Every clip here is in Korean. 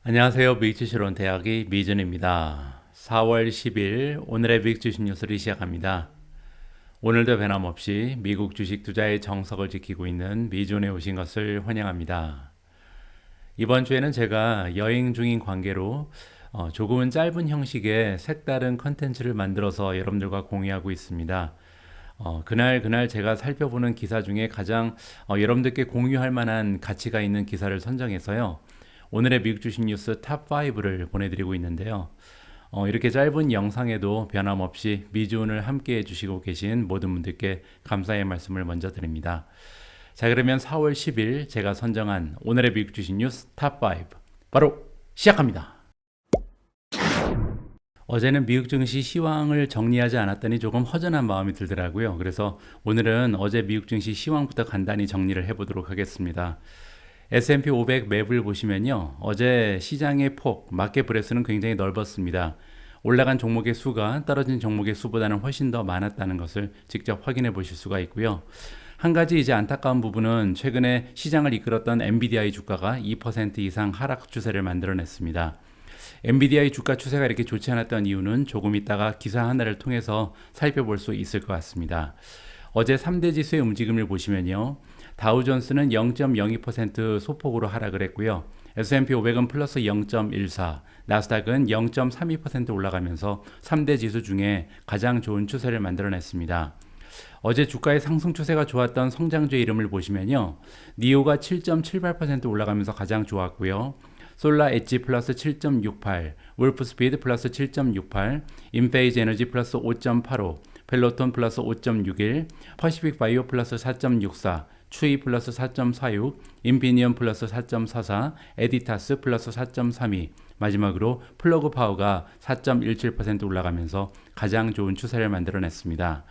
안녕하세요. 미주시론 대학의 미준입니다. 4월 10일 오늘의 미국 주식 뉴스를 시작합니다. 오늘도 변함없이 미국 주식 투자의 정석을 지키고 있는 미준에 오신 것을 환영합니다. 이번 주에는 제가 여행 중인 관계로 조금은 짧은 형식의 색다른 컨텐츠를 만들어서 여러분들과 공유하고 있습니다. 그날 제가 살펴보는 기사 중에 가장 여러분들께 공유할 만한 가치가 있는 기사를 선정해서요. 오늘의 미국 주식 뉴스 탑5를 보내드리고 있는데요. 이렇게 짧은 영상에도 변함없이 미주온을 함께 해주시고 계신 모든 분들께 감사의 말씀을 먼저 드립니다. 자, 그러면 4월 10일 제가 선정한 오늘의 미국 주식 뉴스 탑5 바로 시작합니다. 어제는 미국 증시 시황을 정리하지 않았더니 조금 허전한 마음이 들더라고요. 그래서 오늘은 어제 미국 증시 시황부터 간단히 정리를 해보도록 하겠습니다. S&P 500 맵을 보시면요. 어제 시장의 폭, 마켓 브레스는 굉장히 넓었습니다. 올라간 종목의 수가 떨어진 종목의 수보다는 훨씬 더 많았다는 것을 직접 확인해 보실 수가 있고요. 한 가지 이제 안타까운 부분은 최근에 시장을 이끌었던 엔비디아의 주가가 2% 이상 하락 추세를 만들어냈습니다. 엔비디아의 주가 추세가 이렇게 좋지 않았던 이유는 조금 있다가 기사 하나를 통해서 살펴볼 수 있을 것 같습니다. 어제 3대 지수의 움직임을 보시면요. 다우존스는 0.02% 소폭으로 하락을 했고요. S&P 500은 플러스 0.14, 나스닥은 0.32% 올라가면서 3대 지수 중에 가장 좋은 추세를 만들어냈습니다. 어제 주가의 상승 추세가 좋았던 성장주의 이름을 보시면요. 니오가 7.78% 올라가면서 가장 좋았고요. 솔라 엣지 플러스 7.68, 울프스피드 플러스 7.68, 인페이즈 에너지 플러스 5.85, 펠로톤 플러스 5.61, 퍼시픽 바이오 플러스 4.64, 추이 플러스 4.46, 인피니언 플러스 4.44, 에디타스 플러스 4.32, 마지막으로 플러그 파워가 4.17% 올라가면서 가장 좋은 추세를 만들어냈습니다.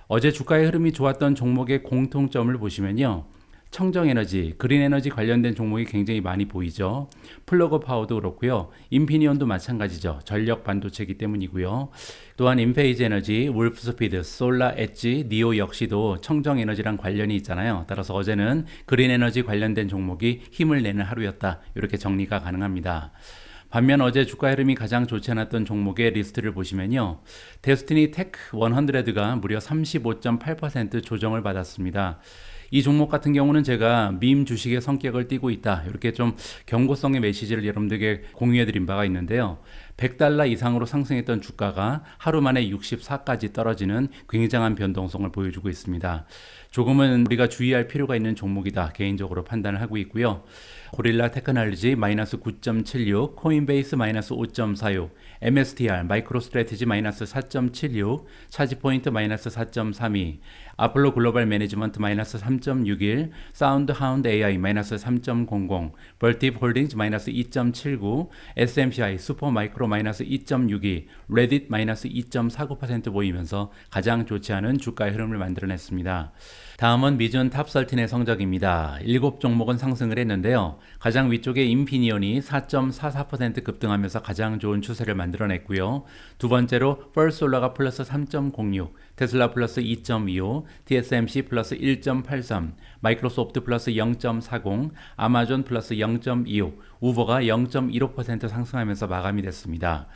어제 주가의 흐름이 좋았던 종목의 공통점을 보시면요. 청정에너지, 그린에너지 관련된 종목이 굉장히 많이 보이죠. 플러그 파워도 그렇고요. 인피니언도 마찬가지죠. 전력 반도체이기 때문이고요. 또한 인페이즈 에너지, 울프스피드, 솔라 엣지, 니오 역시도 청정에너지랑 관련이 있잖아요. 따라서 어제는 그린에너지 관련된 종목이 힘을 내는 하루였다. 이렇게 정리가 가능합니다. 반면 어제 주가 흐름이 가장 좋지 않았던 종목의 리스트를 보시면요. 데스티니 테크 100가 무려 35.8% 조정을 받았습니다. 이 종목 같은 경우는 제가 밈 주식의 성격을 띠고 있다. 이렇게 좀 경고성의 메시지를 여러분들에게 공유해 드린 바가 있는데요. $100 이상으로 상승했던 주가가 하루 만에 64까지 떨어지는 굉장한 변동성을 보여주고 있습니다. 조금은 우리가 주의할 필요가 있는 종목이다. 개인적으로 판단을 하고 있고요. 고릴라 테크놀로지 마이너스 9.76, 코인베이스 마이너스 5.46, MSTR 마이크로 스트래티지 마이너스 4.76, 차지포인트 마이너스 4.32, 아폴로 글로벌 매니지먼트 마이너스 3.61, 사운드 하운드 AI 마이너스 3.00, 벌팁 홀딩즈 마이너스 2.79, SMCI 슈퍼 마이크로 마이너스 2.62, 레딧 마이너스 2.49% 보이면서 가장 좋지 않은 주가의 흐름을 만들어냈습니다. 다음은 미준 탑13의 성적입니다. 7종목은 상승을 했는데요. 가장 위쪽에 인피니언이 4.44% 급등하면서 가장 좋은 추세를 만들어냈고요. 두 번째로 펄솔라가 플러스 3.06, 테슬라 플러스 2.25, TSMC 플러스 1.83, 마이크로소프트 플러스 0.40, 아마존 플러스 0.25, 우버가 0.15% 상승하면서 마감이 됐습니다.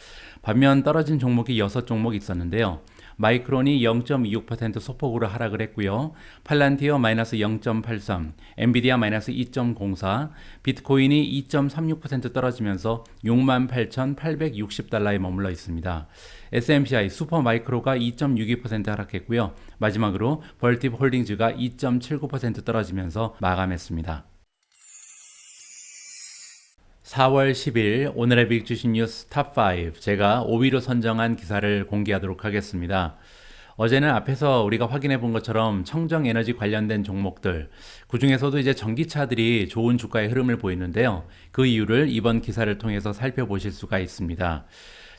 반면 떨어진 종목이 6종목 있었는데요. 마이크론이 0.26% 소폭으로 하락을 했고요. 팔란티어 마이너스 0.83, 엔비디아 마이너스 2.04, 비트코인이 2.36% 떨어지면서 68,860달러에 머물러 있습니다. SMCI 슈퍼마이크로가 2.62% 하락했고요. 마지막으로 벌팁 홀딩즈가 2.79% 떨어지면서 마감했습니다. 4월 10일 오늘의 빅 주식 뉴스 탑5 제가 5위로 선정한 기사를 공개하도록 하겠습니다. 어제는 앞에서 우리가 확인해 본 것처럼 청정에너지 관련된 종목들, 그 중에서도 이제 전기차들이 좋은 주가의 흐름을 보이는데요. 그 이유를 이번 기사를 통해서 살펴보실 수가 있습니다.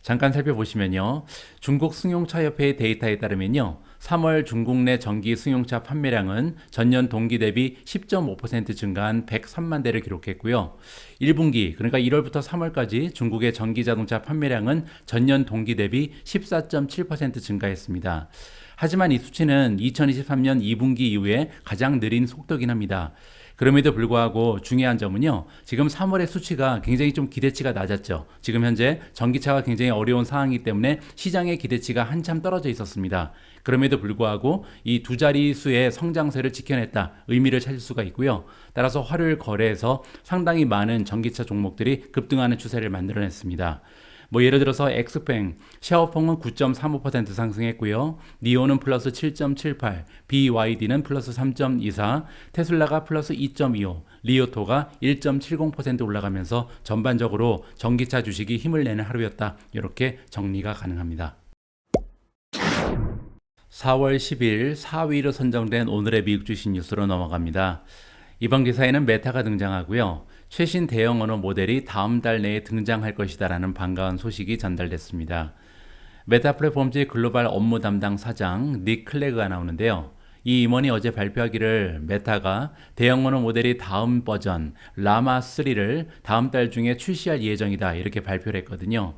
잠깐 살펴보시면요. 중국 승용차협회의 데이터에 따르면요. 3월 중국 내 전기 승용차 판매량은 전년 동기 대비 10.5% 증가한 103만 대를 기록했고요. 1분기, 그러니까 1월부터 3월까지 중국의 전기 자동차 판매량은 전년 동기 대비 14.7% 증가했습니다. 하지만 이 수치는 2023년 2분기 이후에 가장 느린 속도긴 합니다. 그럼에도 불구하고 중요한 점은요. 지금 3월의 수치가 굉장히 좀 기대치가 낮았죠. 지금 현재 전기차가 굉장히 어려운 상황이기 때문에 시장의 기대치가 한참 떨어져 있었습니다. 그럼에도 불구하고 이 두 자릿수의 성장세를 지켜냈다 의미를 찾을 수가 있고요. 따라서 화요일 거래에서 상당히 많은 전기차 종목들이 급등하는 추세를 만들어냈습니다. 뭐 예를 들어서 엑스팽, 샤오펑은 9.35% 상승했고요. 니오는 플러스 7.78, BYD는 플러스 3.24, 테슬라가 플러스 2.25, 리오토가 1.70% 올라가면서 전반적으로 전기차 주식이 힘을 내는 하루였다. 이렇게 정리가 가능합니다. 4월 10일 4위로 선정된 오늘의 미국 주식 뉴스로 넘어갑니다. 이번 기사에는 메타가 등장하고요. 최신 대형 언어 모델이 다음 달 내에 등장할 것이다라는 반가운 소식이 전달됐습니다. 메타 플랫폼즈의 글로벌 업무 담당 사장 닉 클레그가 나오는데요. 이 임원이 어제 발표하기를 메타가 대형 언어 모델이 다음 버전 라마3를 다음 달 중에 출시할 예정이다 이렇게 발표를 했거든요.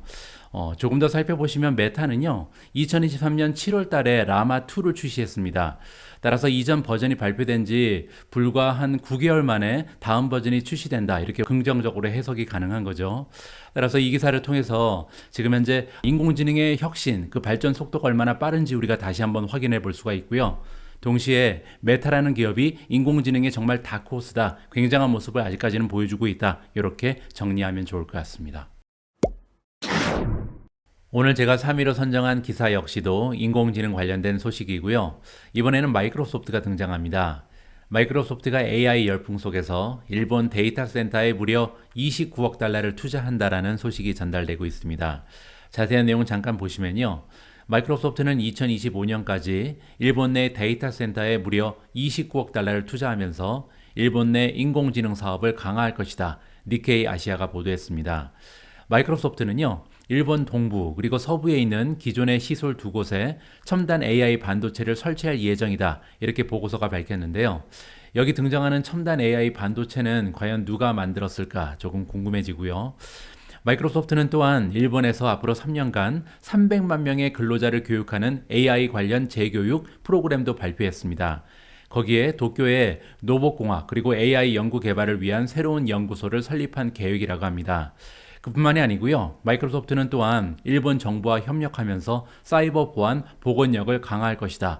조금 더 살펴보시면 메타는요 2023년 7월 달에 라마2를 출시했습니다. 따라서 이전 버전이 발표된 지 불과 한 9개월 만에 다음 버전이 출시된다 이렇게 긍정적으로 해석이 가능한 거죠. 따라서 이 기사를 통해서 지금 현재 인공지능의 혁신 그 발전 속도가 얼마나 빠른지 우리가 다시 한번 확인해 볼 수가 있고요. 동시에 메타라는 기업이 인공지능의 정말 다크호스다 굉장한 모습을 아직까지는 보여주고 있다 이렇게 정리하면 좋을 것 같습니다. 오늘 제가 3위로 선정한 기사 역시도 인공지능 관련된 소식이고요. 이번에는 마이크로소프트가 등장합니다. 마이크로소프트가 AI 열풍 속에서 일본 데이터 센터에 무려 29억 달러를 투자한다라는 소식이 전달되고 있습니다. 자세한 내용은 잠깐 보시면요. 마이크로소프트는 2025년까지 일본 내 데이터 센터에 무려 29억 달러를 투자하면서 일본 내 인공지능 사업을 강화할 것이다. 니케이 아시아가 보도했습니다. 마이크로소프트는요. 일본 동부 그리고 서부에 있는 기존의 시설 두 곳에 첨단 AI 반도체를 설치할 예정이다. 이렇게 보고서가 밝혔는데요. 여기 등장하는 첨단 AI 반도체는 과연 누가 만들었을까 조금 궁금해지고요. 마이크로소프트는 또한 일본에서 앞으로 3년간 300만 명의 근로자를 교육하는 AI 관련 재교육 프로그램도 발표했습니다. 거기에 도쿄에 노봇공학 그리고 AI 연구 개발을 위한 새로운 연구소를 설립한 계획이라고 합니다. 그뿐만이 아니고요. 마이크로소프트는 또한 일본 정부와 협력하면서 사이버 보안 보건력을 강화할 것이다.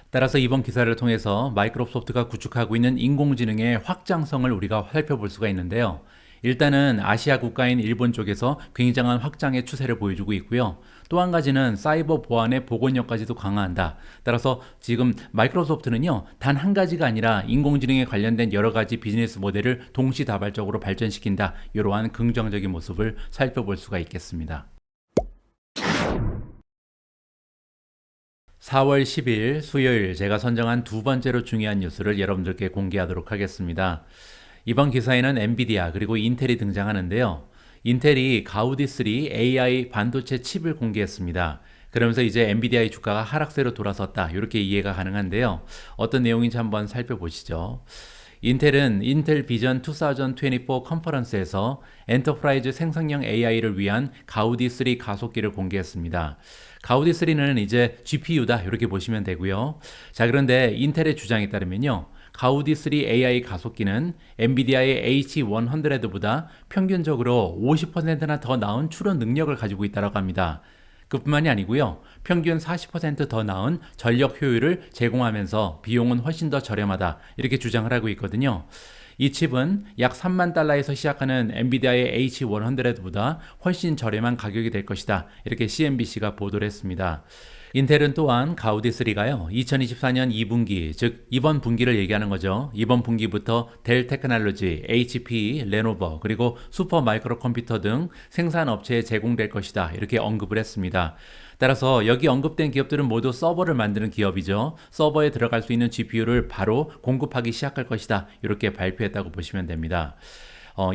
따라서 이번 기사를 통해서 마이크로소프트가 구축하고 있는 인공지능의 확장성을 우리가 살펴볼 수가 있는데요. 일단은 아시아 국가인 일본 쪽에서 굉장한 확장의 추세를 보여주고 있고요. 또 한 가지는 사이버 보안의 보건력까지도 강화한다. 따라서 지금 마이크로소프트는요, 단 한 가지가 아니라 인공지능에 관련된 여러 가지 비즈니스 모델을 동시다발적으로 발전시킨다. 이러한 긍정적인 모습을 살펴볼 수가 있겠습니다. 4월 10일 수요일 제가 선정한 두 번째로 중요한 뉴스를 여러분들께 공개하도록 하겠습니다. 이번 기사에는 엔비디아 그리고 인텔이 등장하는데요. 인텔이 가우디3 AI 반도체 칩을 공개했습니다. 그러면서 이제 엔비디아의 주가가 하락세로 돌아섰다. 이렇게 이해가 가능한데요. 어떤 내용인지 한번 살펴보시죠. 인텔은 인텔 비전 2024 컨퍼런스에서 엔터프라이즈 생성형 AI를 위한 가우디3 가속기를 공개했습니다. 가우디3는 이제 GPU다 이렇게 보시면 되고요. 자, 그런데 인텔의 주장에 따르면요. 가우디3 AI 가속기는 엔비디아의 H100보다 평균적으로 50%나 더 나은 추론 능력을 가지고 있다고 합니다. 그뿐만이 아니고요. 평균 40% 더 나은 전력 효율을 제공하면서 비용은 훨씬 더 저렴하다. 이렇게 주장을 하고 있거든요. 이 칩은 약 3만 달러에서 시작하는 엔비디아의 H100보다 훨씬 저렴한 가격이 될 것이다. 이렇게 CNBC가 보도를 했습니다. 인텔은 또한 가우디3가요. 2024년 2분기, 즉 이번 분기를 얘기하는 거죠. 이번 분기부터 델 테크놀로지, HP, 레노버, 그리고 슈퍼 마이크로 컴퓨터 등 생산업체에 제공될 것이다. 이렇게 언급을 했습니다. 따라서 여기 언급된 기업들은 모두 서버를 만드는 기업이죠. 서버에 들어갈 수 있는 GPU를 바로 공급하기 시작할 것이다. 이렇게 발표했다고 보시면 됩니다.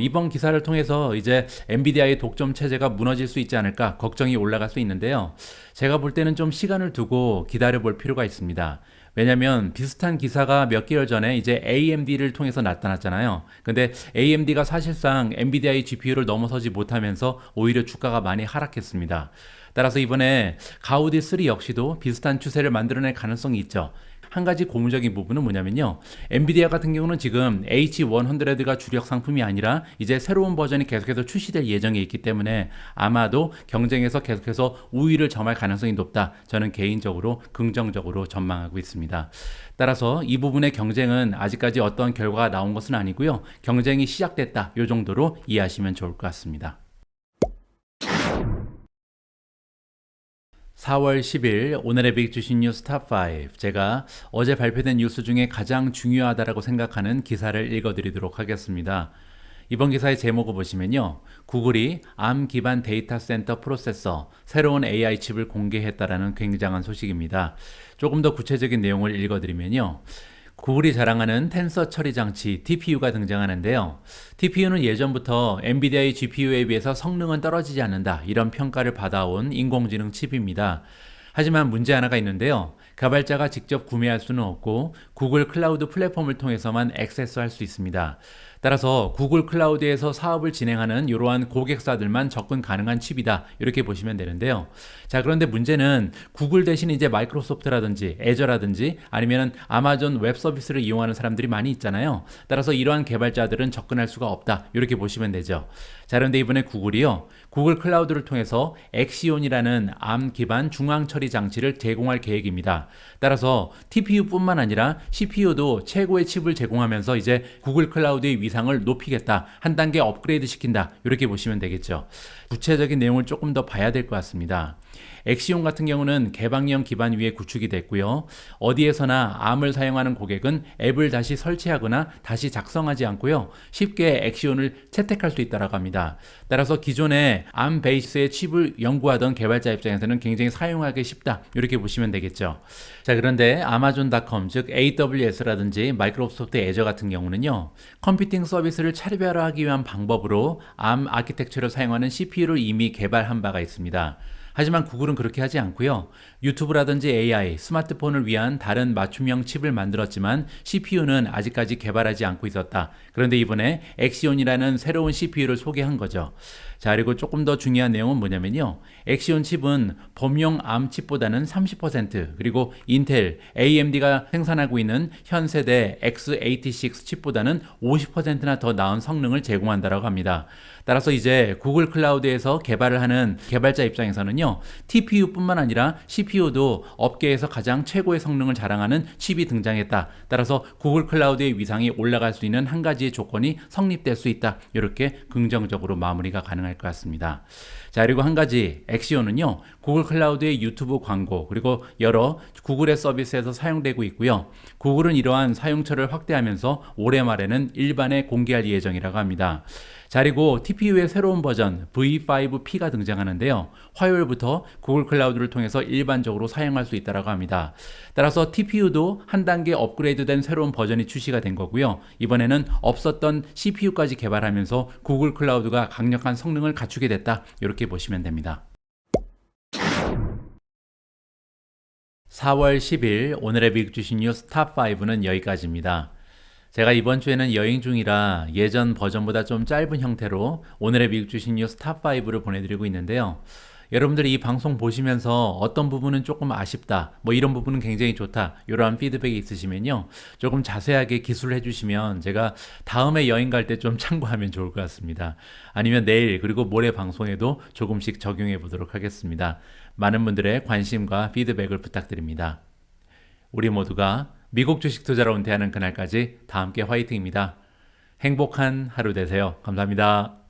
이번 기사를 통해서 이제 엔비디아의 독점 체제가 무너질 수 있지 않을까 걱정이 올라갈 수 있는데요. 제가 볼 때는 좀 시간을 두고 기다려 볼 필요가 있습니다. 왜냐하면 비슷한 기사가 몇 개월 전에 이제 AMD를 통해서 나타났잖아요. 근데 AMD가 사실상 엔비디아의 GPU를 넘어서지 못하면서 오히려 주가가 많이 하락했습니다. 따라서 이번에 가우디3 역시도 비슷한 추세를 만들어낼 가능성이 있죠. 한 가지 고무적인 부분은 뭐냐면요. 엔비디아 같은 경우는 지금 H100가 주력 상품이 아니라 이제 새로운 버전이 계속해서 출시될 예정에 있기 때문에 아마도 경쟁에서 계속해서 우위를 점할 가능성이 높다. 저는 개인적으로 긍정적으로 전망하고 있습니다. 따라서 이 부분의 경쟁은 아직까지 어떤 결과가 나온 것은 아니고요. 경쟁이 시작됐다. 이 정도로 이해하시면 좋을 것 같습니다. 4월 10일 오늘의 빅 주식 뉴스 탑5 제가 어제 발표된 뉴스 중에 가장 중요하다고 생각하는 기사를 읽어드리도록 하겠습니다. 이번 기사의 제목을 보시면요. 구글이 ARM 기반 데이터 센터 프로세서 새로운 AI 칩을 공개했다라는 굉장한 소식입니다. 조금 더 구체적인 내용을 읽어드리면요. 구글이 자랑하는 텐서 처리 장치 TPU가 등장하는데요. TPU는 예전부터 엔비디아의 GPU에 비해서 성능은 떨어지지 않는다. 이런 평가를 받아온 인공지능 칩입니다. 하지만 문제 하나가 있는데요. 개발자가 직접 구매할 수는 없고 구글 클라우드 플랫폼을 통해서만 액세스할 수 있습니다. 따라서 구글 클라우드에서 사업을 진행하는 이러한 고객사들만 접근 가능한 칩이다. 이렇게 보시면 되는데요. 자, 그런데 문제는 구글 대신 이제 마이크로소프트라든지 애저라든지 아니면 아마존 웹 서비스를 이용하는 사람들이 많이 있잖아요. 따라서 이러한 개발자들은 접근할 수가 없다. 이렇게 보시면 되죠. 자, 그런데 이번에 구글이요. 구글 클라우드를 통해서 엑시온이라는 ARM 기반 중앙 처리 장치를 제공할 계획입니다. 따라서 TPU뿐만 아니라 CPU도 최고의 칩을 제공하면서 이제 구글 클라우드의 위상을 높이겠다. 한 단계 업그레이드 시킨다. 이렇게 보시면 되겠죠. 구체적인 내용을 조금 더 봐야 될 것 같습니다. 엑시온 같은 경우는 개방형 기반 위에 구축이 됐고요. 어디에서나 ARM을 사용하는 고객은 앱을 다시 설치하거나 다시 작성하지 않고요. 쉽게 엑시온을 채택할 수 있다고 합니다. 따라서 기존에 ARM 베이스의 칩을 연구하던 개발자 입장에서는 굉장히 사용하기 쉽다. 이렇게 보시면 되겠죠. 자, 그런데 아마존.com 즉 AWS라든지 마이크로소프트 애저 같은 경우는요. 컴퓨팅 서비스를 차별화하기 위한 방법으로 ARM 아키텍처를 사용하는 CPU를 이미 개발한 바가 있습니다. 하지만 구글은 그렇게 하지 않고요. 유튜브라든지 AI, 스마트폰을 위한 다른 맞춤형 칩을 만들었지만 CPU는 아직까지 개발하지 않고 있었다. 그런데 이번에 엑시온이라는 새로운 CPU를 소개한 거죠. 자, 그리고 조금 더 중요한 내용은 뭐냐면요. 엑시온 칩은 범용 ARM 칩보다는 30% 그리고 인텔, AMD가 생산하고 있는 현 세대 x86 칩보다는 50%나 더 나은 성능을 제공한다고 합니다. 따라서 이제 구글 클라우드에서 개발을 하는 개발자 입장에서는요. TPU뿐만 아니라 CPU도 업계에서 가장 최고의 성능을 자랑하는 칩이 등장했다. 따라서 구글 클라우드의 위상이 올라갈 수 있는 한 가지의 조건이 성립될 수 있다. 이렇게 긍정적으로 마무리가 가능할 것 같습니다. 자, 그리고 한 가지 엑시온은요. 구글 클라우드의 유튜브 광고 그리고 여러 구글의 서비스에서 사용되고 있고요. 구글은 이러한 사용처를 확대하면서 올해 말에는 일반에 공개할 예정이라고 합니다. 자, 그리고 TPU의 새로운 버전 V5P가 등장하는데요. 화요일부터 구글 클라우드를 통해서 일반적으로 사용할 수 있다고 합니다. 따라서 TPU도 한 단계 업그레이드된 새로운 버전이 출시가 된 거고요. 이번에는 없었던 CPU까지 개발하면서 구글 클라우드가 강력한 성능을 갖추게 됐다. 이렇게 보시면 됩니다. 4월 10일 오늘의 빅 주식 뉴스 탑5는 여기까지입니다. 제가 이번 주에는 여행 중이라 예전 버전보다 좀 짧은 형태로 오늘의 미국 주식 뉴스 탑5를 보내드리고 있는데요. 여러분들이 이 방송 보시면서 어떤 부분은 조금 아쉽다, 뭐 이런 부분은 굉장히 좋다, 이러한 피드백이 있으시면요. 조금 자세하게 기술을 해주시면 제가 다음에 여행 갈 때 좀 참고하면 좋을 것 같습니다. 아니면 내일 그리고 모레 방송에도 조금씩 적용해 보도록 하겠습니다. 많은 분들의 관심과 피드백을 부탁드립니다. 우리 모두가 미국 주식 투자로 은퇴하는 그날까지 다 함께 화이팅입니다. 행복한 하루 되세요. 감사합니다.